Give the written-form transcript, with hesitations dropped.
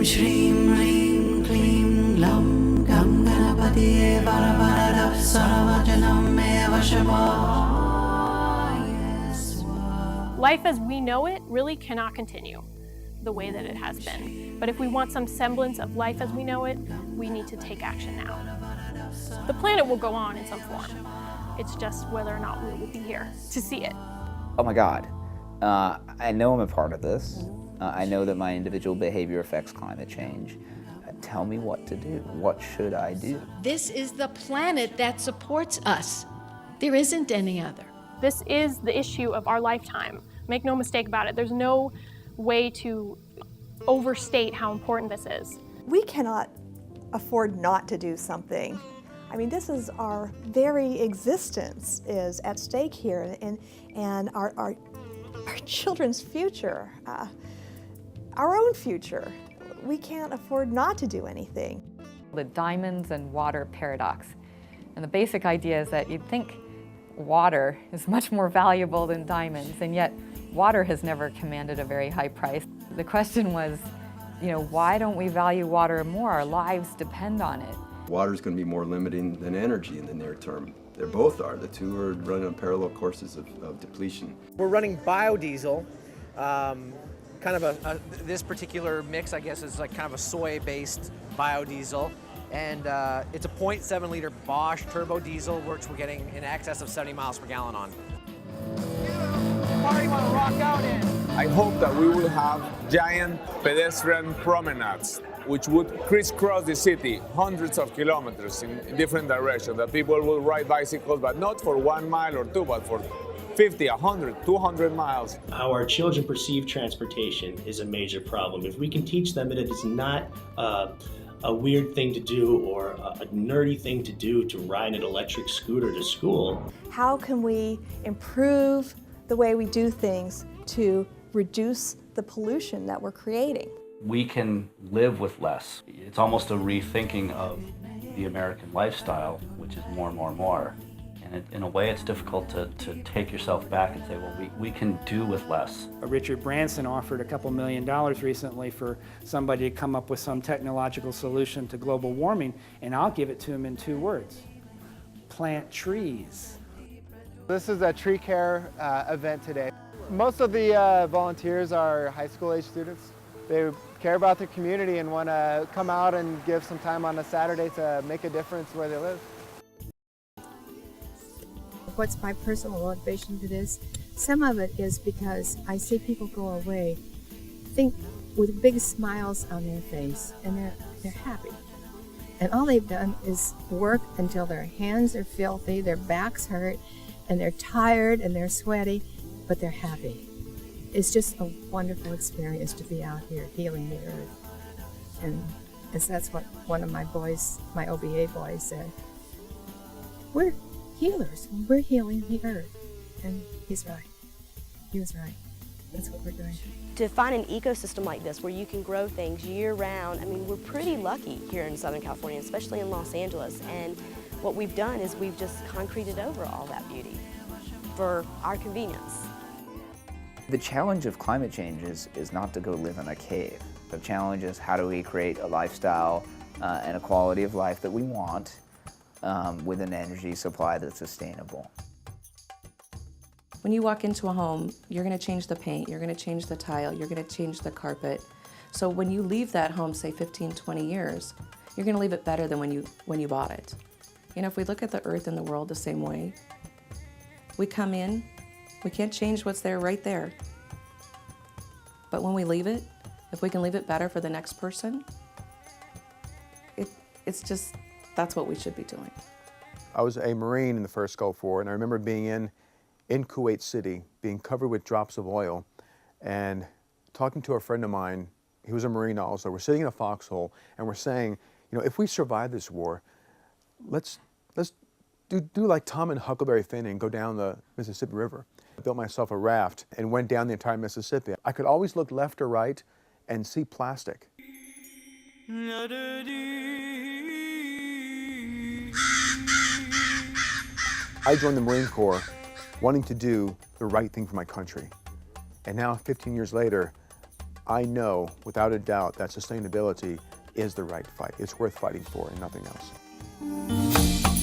Shrim Rim Klim Glam Gam Ganapatiye Varavarada Saravajanam Eva Shabbat. Life as we know it really cannot continue the way that it has been. But if we want some semblance of life as we know it, we need to take action now. The planet will go on in some form. It's just whether or not we will be here to see it. Oh my God. I know I'm a part of this. I know that my individual behavior affects climate change. Tell me what to do. What should I do? This is the planet that supports us. There isn't any other. This is the issue of our lifetime. Make no mistake about it. There's no way to overstate how important this is. We cannot afford not to do something. I mean, this is our very existence is at stake here, and our children's future, our own future. We can't afford not to do anything. The diamonds and water paradox. And the basic idea is that you'd think water is much more valuable than diamonds, and yet water has never commanded a very high price. The question was, why don't we value water more? Our lives depend on it. Water is going to be more limiting than energy in the near term. They both are. The two are running on parallel courses of depletion. We're running biodiesel. This particular mix, I guess, is like kind of a soy-based biodiesel. And it's a 0.7 liter Bosch turbo diesel, which we're getting in excess of 70 miles per gallon on. Party want to rock out in. I hope that we will have giant pedestrian promenades which would crisscross the city hundreds of kilometers in different directions, that people will ride bicycles, but not for 1 mile or 2, but for 50, 100, 200 miles. How our children perceive transportation is a major problem. If we can teach them that it is not a weird thing to do or a nerdy thing to do to ride an electric scooter to school. How can we improve the way we do things to reduce the pollution that we're creating? We can live with less. It's almost a rethinking of the American lifestyle, which is more and more and more. And in a way, it's difficult to take yourself back and say, well, we can do with less. Richard Branson offered a couple $1 million recently for somebody to come up with some technological solution to global warming, and I'll give it to him in 2 words: plant trees. This is a tree care event today. Most of the volunteers are high school age students. They care about their community and want to come out and give some time on a Saturday to make a difference where they live. What's my personal motivation for this? Some of it is because I see people go away, with big smiles on their face, and they're happy. And all they've done is work until their hands are filthy, their backs hurt, and they're tired and they're sweaty, but they're happy. It's just a wonderful experience to be out here healing the earth. And that's what one of my boys, my OBA boys, said. We're healers. We're healing the earth. And he's right. He was right. That's what we're doing. To find an ecosystem like this where you can grow things year-round, I mean, we're pretty lucky here in Southern California, especially in Los Angeles. And what we've done is we've just concreted over all that beauty for our convenience. The challenge of climate change is not to go live in a cave. The challenge is how do we create a lifestyle and a quality of life that we want with an energy supply that's sustainable. When you walk into a home, you're going to change the paint, you're going to change the tile, you're going to change the carpet. So when you leave that home, say 15, 20 years, you're going to leave it better than when you bought it. If we look at the earth and the world the same way, we come in, we can't change what's there right there. But when we leave it, if we can leave it better for the next person, it's just, that's what we should be doing. I was a Marine in the first Gulf War, and I remember being in Kuwait City, being covered with drops of oil, and talking to a friend of mine, he was a Marine also. We're sitting in a foxhole, and we're saying, if we survive this war, let's do like Tom and Huckleberry Finn and go down the Mississippi River. I built myself a raft and went down the entire Mississippi. I could always look left or right and see plastic. I joined the Marine Corps wanting to do the right thing for my country. And now, 15 years later, I know without a doubt that sustainability is the right fight. It's worth fighting for and nothing else.